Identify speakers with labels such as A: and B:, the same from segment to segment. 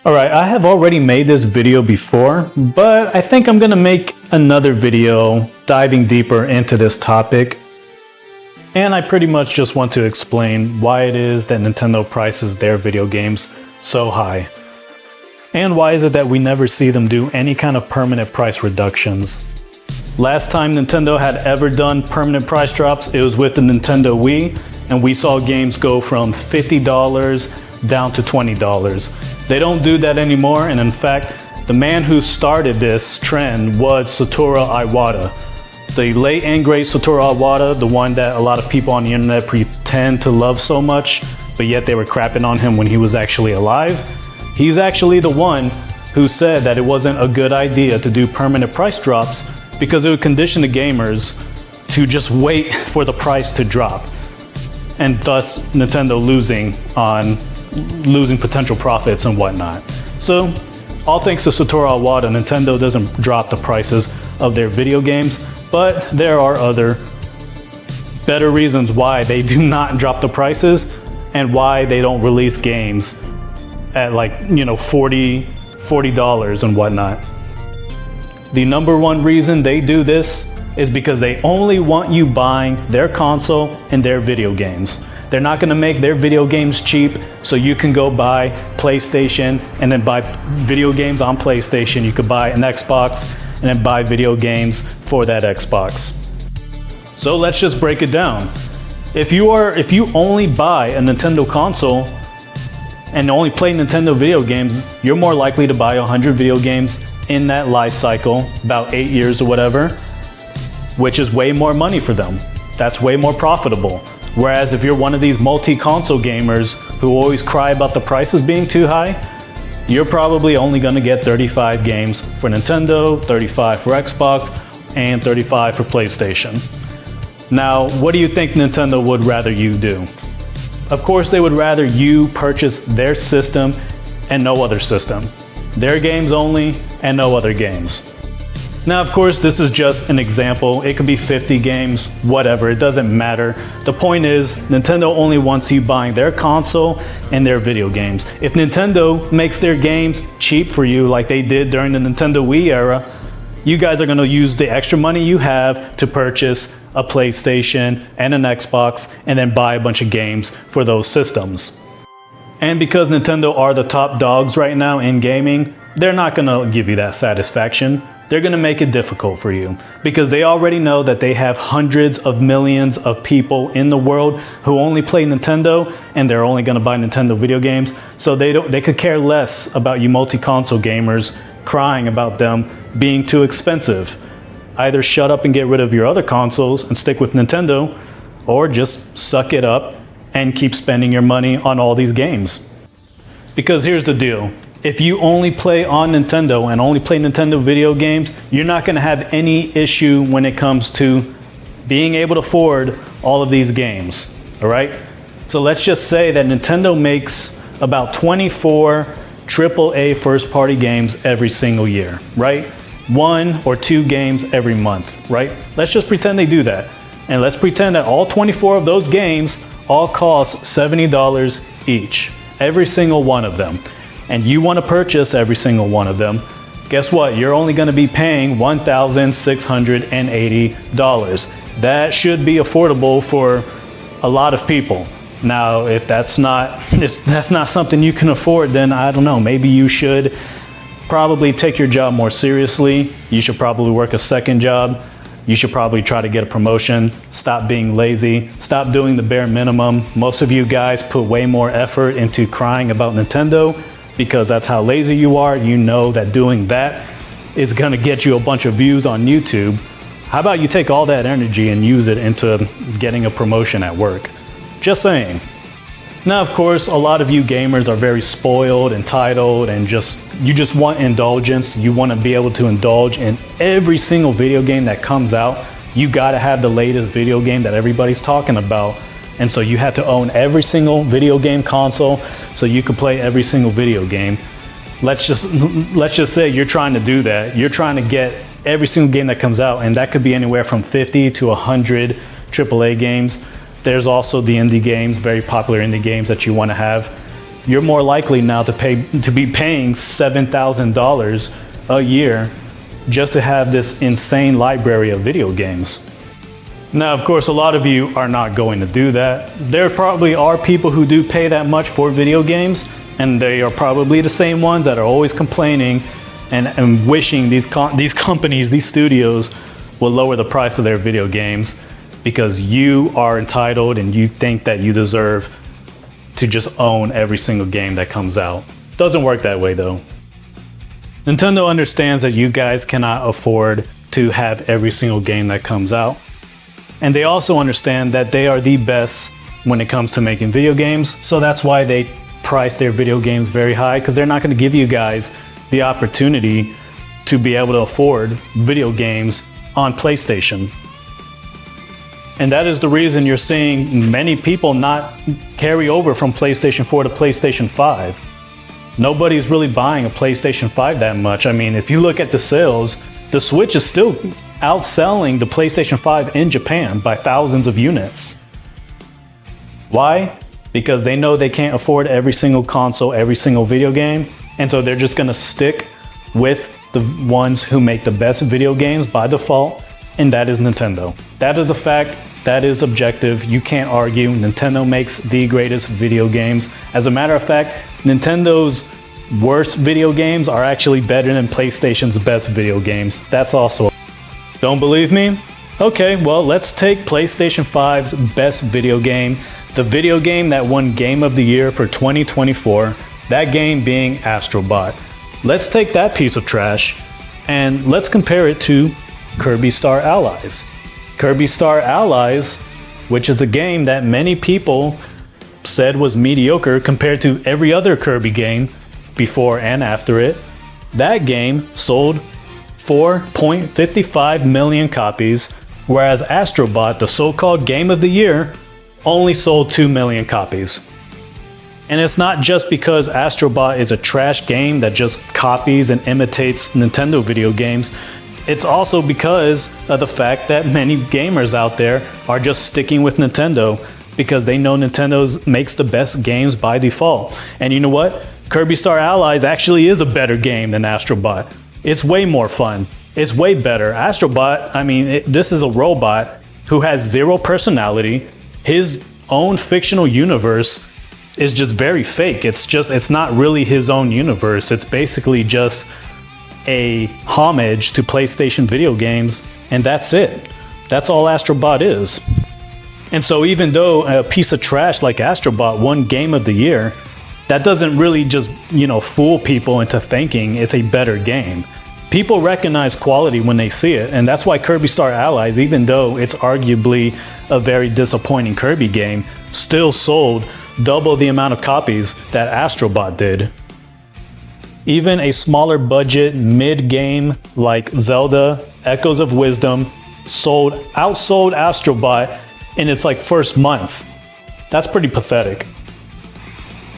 A: Alright, I have already made this video before, but I think I'm gonna make another video diving deeper into this topic. And I pretty much just want to explain why it is that Nintendo prices their video games so high. And why is it that we never see them do any kind of permanent price reductions. Last time Nintendo had ever done permanent price drops, it was with the Nintendo Wii, and we saw games go from $50 down to $20. They don't do that anymore, and in fact, the man who started this trend was Satoru Iwata. The late and great Satoru Iwata, the one that a lot of people on the internet pretend to love so much, but yet they were crapping on him when he was actually alive. He's actually the one who said that it wasn't a good idea to do permanent price drops because it would condition the gamers to just wait for the price to drop, and thus Nintendo losing potential profits and whatnot. So, all thanks to Satoru Iwata, Nintendo doesn't drop the prices of their video games, but there are other better reasons why they do not drop the prices and why they don't release games at $40 and whatnot. The number one reason they do this is because they only want you buying their console and their video games. They're not going to make their video games cheap, so you can go buy PlayStation and then buy video games on PlayStation. You could buy an Xbox and then buy video games for that Xbox. So let's just break it down. If you only buy a Nintendo console and only play Nintendo video games, you're more likely to buy 100 video games in that life cycle, about 8 years or whatever, which is way more money for them. That's way more profitable. Whereas if you're one of these multi-console gamers who always cry about the prices being too high, you're probably only going to get 35 games for Nintendo, 35 for Xbox, and 35 for PlayStation. Now, what do you think Nintendo would rather you do? Of course, they would rather you purchase their system and no other system. Their games only and no other games. Now, of course, this is just an example. It could be 50 games, whatever, it doesn't matter. The point is, Nintendo only wants you buying their console and their video games. If Nintendo makes their games cheap for you like they did during the Nintendo Wii era, you guys are going to use the extra money you have to purchase a PlayStation and an Xbox and then buy a bunch of games for those systems. And because Nintendo are the top dogs right now in gaming, they're not going to give you that satisfaction. They're going to make it difficult for you because they already know that they have hundreds of millions of people in the world who only play Nintendo, and they're only going to buy Nintendo video games. So they could care less about you multi-console gamers crying about them being too expensive. Either shut up and get rid of your other consoles and stick with Nintendo, or just suck it up and keep spending your money on all these games. Because here's the deal. If you only play on Nintendo and only play Nintendo video games, you're not going to have any issue when it comes to being able to afford all of these games, all right? So let's just say that Nintendo makes about 24 AAA first-party games every single year, right? 1 or 2 games every month, right? Let's just pretend they do that. And let's pretend that all 24 of those games all cost $70 each, every single one of them. And you want to purchase every single one of them, guess what? You're only going to be paying $1,680. That should be affordable for a lot of people. Now, if that's not something you can afford, then I don't know, maybe you should probably take your job more seriously. You should probably work a second job. You should probably try to get a promotion. Stop being lazy. Stop doing the bare minimum. Most of you guys put way more effort into crying about Nintendo because that's how lazy you are. You know that doing that is gonna get you a bunch of views on YouTube. How about you take all that energy and use it into getting a promotion at work? Just saying. Now, of course, a lot of you gamers are very spoiled, entitled, and you just want indulgence. You want to be able to indulge in every single video game that comes out. You gotta have the latest video game that everybody's talking about. And so you have to own every single video game console so you can play every single video game. Let's just say you're trying to do that. You're trying to get every single game that comes out, and that could be anywhere from 50 to 100 AAA games. There's also the indie games, very popular indie games that you want to have. you're more likely now to be paying $7,000 a year just to have this insane library of video games. Now, of course, a lot of you are not going to do that. There probably are people who do pay that much for video games, and they are probably the same ones that are always complaining and wishing these companies, these studios, will lower the price of their video games because you are entitled and you think that you deserve to just own every single game that comes out. Doesn't work that way though. Nintendo understands that you guys cannot afford to have every single game that comes out. And they also understand that they are the best when it comes to making video games. So that's why they price their video games very high, because they're not going to give you guys the opportunity to be able to afford video games on PlayStation. And that is the reason you're seeing many people not carry over from PlayStation 4 to PlayStation 5. Nobody's really buying a PlayStation 5 that much. I mean, if you look at the sales, the Switch is still outselling the PlayStation 5 in Japan by thousands of units. Why? Because they know they can't afford every single console, every single video game, and so they're just gonna stick with the ones who make the best video games by default, and that is Nintendo. That is a fact, that is objective, you can't argue. Nintendo makes the greatest video games. As a matter of fact, Nintendo's worst video games are actually better than PlayStation's best video games. That's also. Don't believe me? Okay, well, let's take PlayStation 5's best video game, the video game that won Game of the Year for 2024, that game being Astro Bot. Let's take that piece of trash and let's compare it to Kirby Star Allies. Kirby Star Allies, which is a game that many people said was mediocre compared to every other Kirby game before and after it. That game sold 4.55 million copies, whereas Astro Bot, the so-called Game of the Year, only sold 2 million copies. And it's not just because Astro Bot is a trash game that just copies and imitates Nintendo video games. It's also because of the fact that many gamers out there are just sticking with Nintendo because they know Nintendo makes the best games by default. And you know what? Kirby Star Allies actually is a better game than Astro Bot. It's way more fun. It's way better. Astro Bot, I mean, this is a robot who has zero personality. His own fictional universe is just very fake. It's not really his own universe. It's basically just a homage to PlayStation video games, and that's it. That's all Astro Bot is. And so even though a piece of trash like Astro Bot won Game of the Year, that doesn't really just, fool people into thinking it's a better game. People recognize quality when they see it, and that's why Kirby Star Allies, even though it's arguably a very disappointing Kirby game, still sold double the amount of copies that Astro Bot did. Even a smaller budget mid-game like Zelda Echoes of Wisdom outsold Astro Bot in its first month. That's pretty pathetic.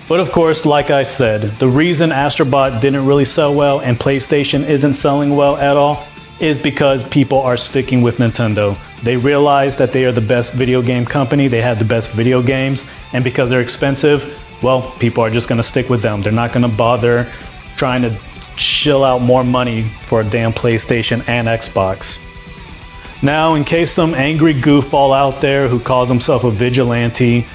A: But of course, like I said, the reason Astro Bot didn't really sell well and PlayStation isn't selling well at all is because people are sticking with Nintendo. They realize that they are the best video game company, they have the best video games, and because they're expensive, well, people are just gonna stick with them. They're not gonna bother trying to chill out more money for a damn PlayStation and Xbox. Now, in case some angry goofball out there who calls himself a vigilante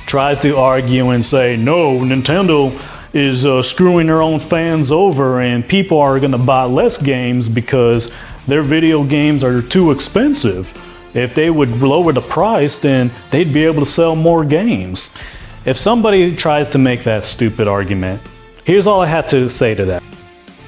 A: tries to argue and say, no, Nintendo is screwing their own fans over and people are gonna buy less games because their video games are too expensive. If they would lower the price, then they'd be able to sell more games. If somebody tries to make that stupid argument, here's all I have to say to that.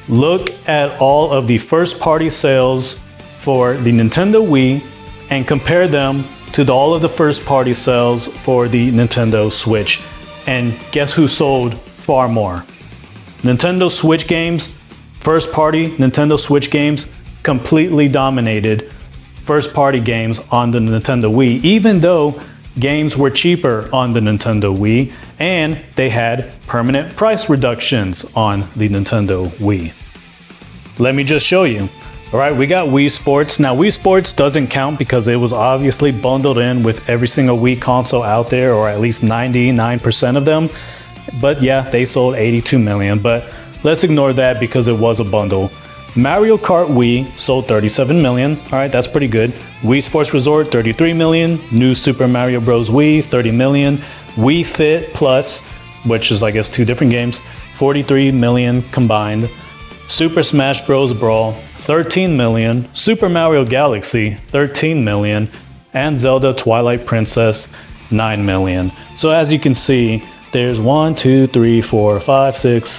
A: Look at all of the first-party sales for the Nintendo Wii and compare them to all of the first-party sales for the Nintendo Switch. And guess who sold far more? Nintendo Switch games, first-party Nintendo Switch games, completely dominated first-party games on the Nintendo Wii, even though games were cheaper on the Nintendo Wii, and they had permanent price reductions on the Nintendo Wii. Let me just show you. All right, we got Wii Sports. Now, Wii Sports doesn't count because it was obviously bundled in with every single Wii console out there, or at least 99% of them. But yeah, they sold 82 million, but let's ignore that because it was a bundle. Mario Kart Wii sold 37 million. All right, that's pretty good. Wii Sports Resort, 33 million. New Super Mario Bros. Wii, 30 million. Wii Fit Plus, which is I guess 2 different games, 43 million combined. Super Smash Bros. Brawl, 13 million. Super Mario Galaxy, 13 million. And Zelda Twilight Princess, 9 million. So as you can see, there's 1, 2, 3, 4, 5, 6,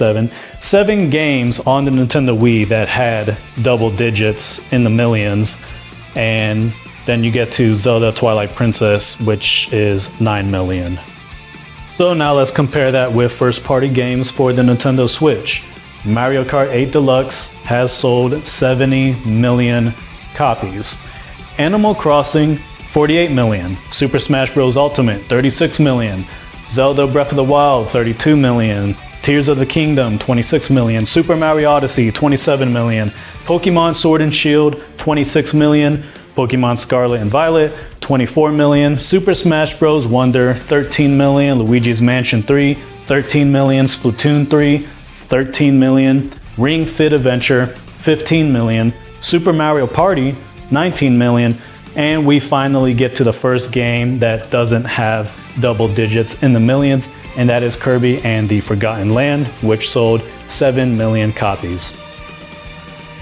A: 7 games on the Nintendo Wii that had double digits in the millions. And then you get to Zelda Twilight Princess, which is 9 million. So now let's compare that with first party games for the Nintendo Switch. Mario Kart 8 Deluxe has sold 70 million copies. Animal Crossing, 48 million. Super Smash Bros. Ultimate, 36 million. Zelda Breath of the Wild, 32 million. Tears of the Kingdom, 26 million. Super Mario Odyssey, 27 million. Pokemon Sword and Shield, 26 million. Pokemon Scarlet and Violet, 24 million. Super Smash Bros. Wonder, 13 million. Luigi's Mansion 3, 13 million. Splatoon 3, 13 million. Ring Fit Adventure, 15 million. Super Mario Party, 19 million. And we finally get to the first game that doesn't have double digits in the millions, and that is Kirby and the Forgotten Land, which sold 7 million copies.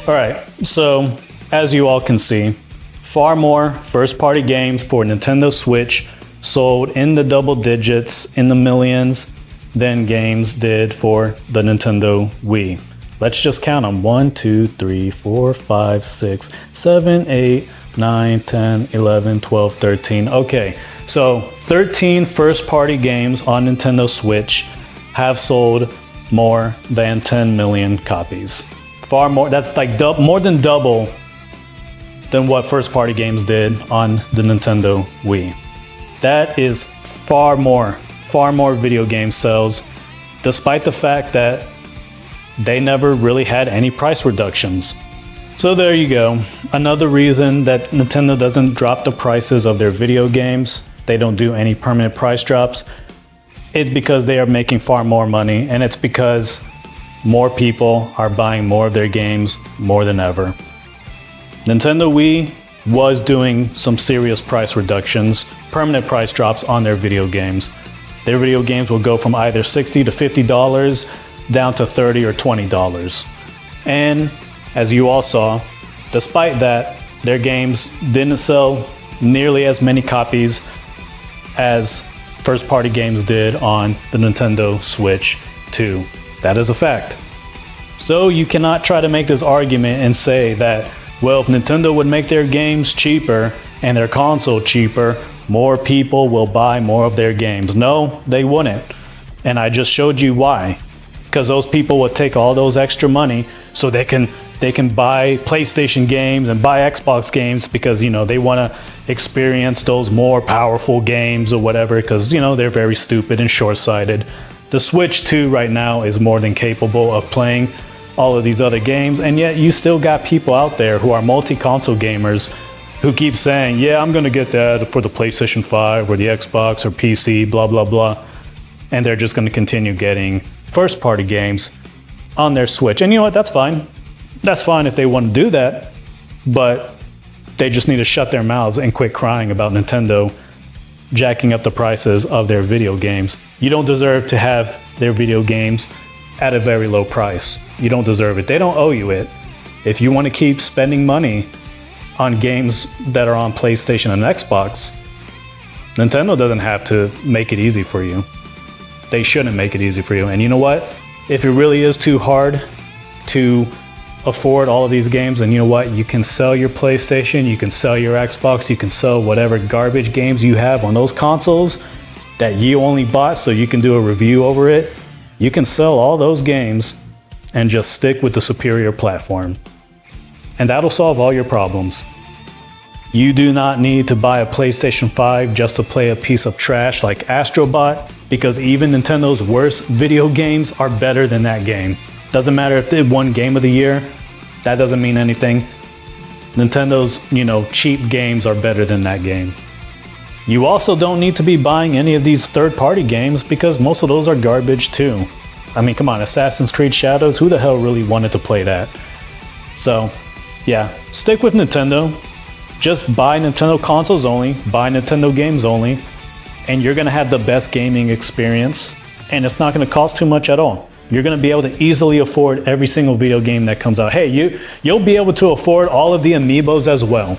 A: All right, so as you all can see, far more first-party games for Nintendo Switch sold in the double digits in the millions than games did for the Nintendo Wii. Let's just count them. 1, 2, 3, 4, 5, 6, 7, 8, 9, 10, 11, 12, 13. Okay, so 13 first-party games on Nintendo Switch have sold more than 10 million copies. Far more, that's like more than double than what first-party games did on the Nintendo Wii. That is far more video game sales, despite the fact that they never really had any price reductions. So there you go. Another reason that Nintendo doesn't drop the prices of their video games, they don't do any permanent price drops, is because they are making far more money, and it's because more people are buying more of their games more than ever. Nintendo Wii was doing some serious price reductions, permanent price drops on their video games. Their video games will go from either $60 to $50 down to $30 or $20. And as you all saw, despite that, their games didn't sell nearly as many copies as first-party games did on the Nintendo Switch 2. That is a fact. So you cannot try to make this argument and say that, well, if Nintendo would make their games cheaper and their console cheaper, more people will buy more of their games. No, they wouldn't. And I just showed you why. Because those people would take all those extra money so they can buy PlayStation games and buy Xbox games because, you know, they want to experience those more powerful games or whatever because, you know, they're very stupid and short-sighted. The Switch 2 right now is more than capable of playing all of these other games, and yet you still got people out there who are multi-console gamers who keep saying, yeah, I'm going to get that for the PlayStation 5 or the Xbox or PC, blah, blah, blah. And they're just going to continue getting first-party games on their Switch. And you know what? That's fine. That's fine if they want to do that, but they just need to shut their mouths and quit crying about Nintendo jacking up the prices of their video games. You don't deserve to have their video games at a very low price. You don't deserve it. They don't owe you it. If you want to keep spending money on games that are on PlayStation and Xbox, Nintendo doesn't have to make it easy for you. They shouldn't make it easy for you. And you know what? If it really is too hard to afford all of these games, and you know what? You can sell your PlayStation, you can sell your Xbox, you can sell whatever garbage games you have on those consoles that you only bought so you can do a review over it. You can sell all those games and just stick with the superior platform. And that'll solve all your problems. You do not need to buy a PlayStation 5 just to play a piece of trash like Astro Bot, because even Nintendo's worst video games are better than that game. Doesn't matter if they won Game of the Year, that doesn't mean anything. Nintendo's, cheap games are better than that game. You also don't need to be buying any of these third-party games because most of those are garbage too. I mean, come on, Assassin's Creed Shadows, who the hell really wanted to play that? So, yeah, stick with Nintendo. Just buy Nintendo consoles only, buy Nintendo games only, and you're gonna have the best gaming experience, and it's not gonna cost too much at all. You're gonna be able to easily afford every single video game that comes out. Hey, you'll be able to afford all of the amiibos as well.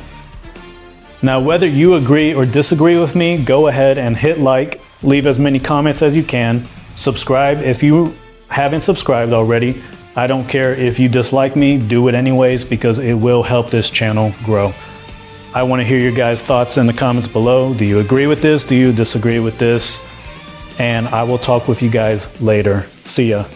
A: Now, whether you agree or disagree with me, go ahead and hit like, leave as many comments as you can, subscribe if you haven't subscribed already. I don't care if you dislike me, do it anyways because it will help this channel grow. I want to hear your guys' thoughts in the comments below. Do you agree with this? Do you disagree with this? And I will talk with you guys later. See ya.